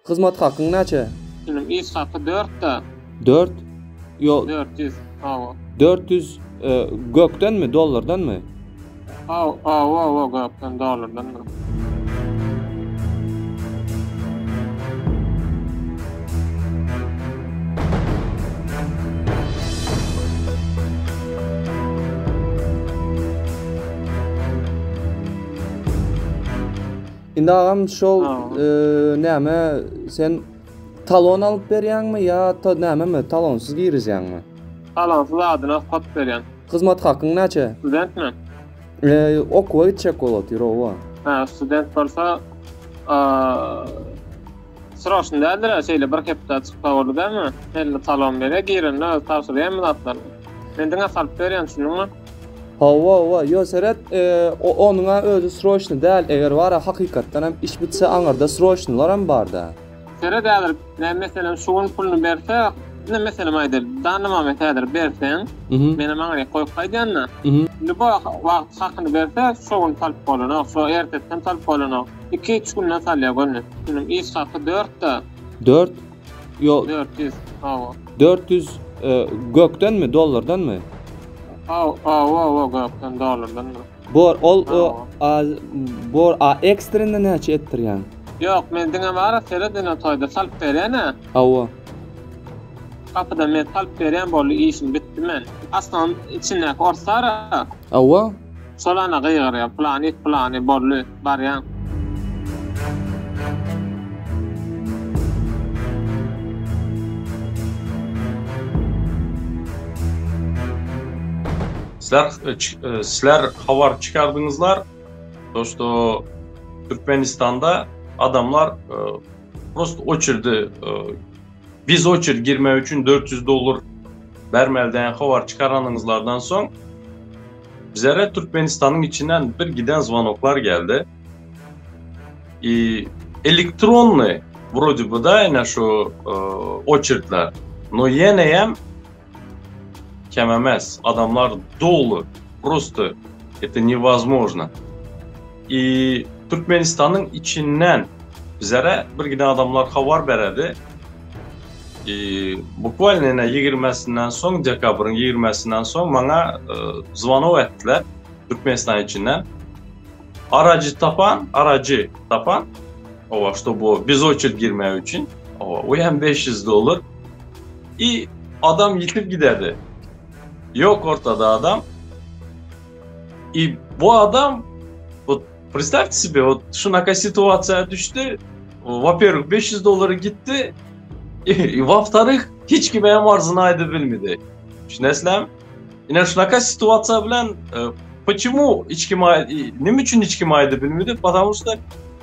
Hizmet hakkın neçe? Benim iş hakkı 4 da. 4. Yo 400. 400 gökten mi, dolardan mı? Gökten dolardan mı? Indi ağam şol näme sen talon alıp berýänmi ya ta näme mi talonsuz girizýänmi? Talonsuz adyna kod berýän. Hizmet hakkın neçe? Studentmi? Okuwa gitjek boladyr owa. Student bolsa sroşun däldir, şeýle bir hepde çykyp boldy dälmi? Elle talon berýär, girenle tapşyrýan atlar. Mendiňe salyp berýän şunuňmy? Hawa, yo seret onuňa özü sroşny däl, eger wara hakykatdan hem iş bitse aňarda sroşnylar hem barda. Seret dälir, meselem şuň pulunu berse, ne meselem aýdyr, danama meselder bersen, menem aňa goýup gaýdýanna. Bu wagt hakyny berse, şuň talyp bolany, şo ertetden talyp bolany. 2-3 günden salýar gönne. Benim iş hakkı 4 da. 4. Yo 400. 400 gökten mi, dolardan mı? Gökten dolardan mı? Bor ekstrinde näçe etdirýän? Yok, men diňe bara seredine toýda salyp berýän. Awa. Kapıda men salyp berýän boldy, işim bitdi men. Aslan içine korsara. Awa. Solana gyýrýar, plany boldy barýan. Sizler habar çıkardığınızlar, dosto Türkmenistan'da adamlar prosto oçirdi, biz oçir girme üçün $400 bermelden habar çıkaranınızlardan son bizlere Türkmenistan'ın içinden bir giden zvanoklar geldi. Elektronlu vроде бы да, yine şu oçirtler, no yeneyem kememez. Adamlar dolu. Просто это невозможно. И Türkmenistan'ın içinden bizlere bir giden adamlar haber beredi. Bukvalne 20'sinden son, dekabrın 20'sinden son bana zvanov ettiler Türkmenistan içinden. Aracı tapan, ova, что bu biz очередь girmeye için, o hem $500. И adam yitip giderdi. Yok ortada adam. И bu adam, вот представьте себе, вот şunaka situasiya düştü. Во-первых, $500 gitti. И во-вторых, hiç kimeye marzını aydı bilmedi. Şuneslem, yine şunaka situasiya bilen почему nim üçün hiç kim aydı bilmedi? Потому что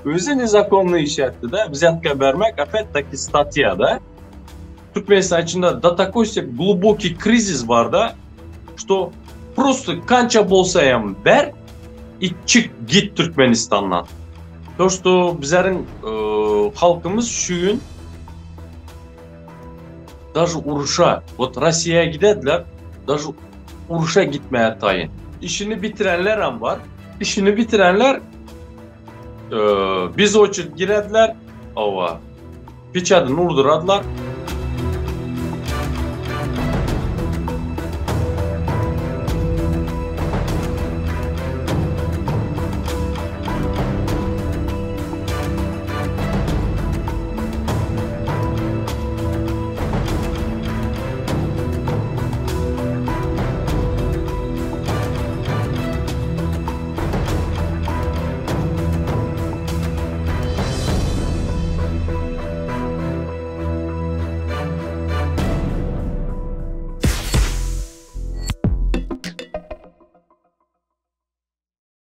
özü nezakonlu iş etti de, взятка vermek, опять-таки статьяда. Türkmenistan içinde до такой глубокий кризис var da, что просто kança bolsayam ber, и çık git Türkmenistan'dan. То, что bizlerin halkımız şu gün даже uruşa, вот Rusya'ya gidediler, даже uruşa gitmeye tayin. İşini bitirenler am var. İşini bitirenler biz o için girediler, ava, piçadını urduradılar.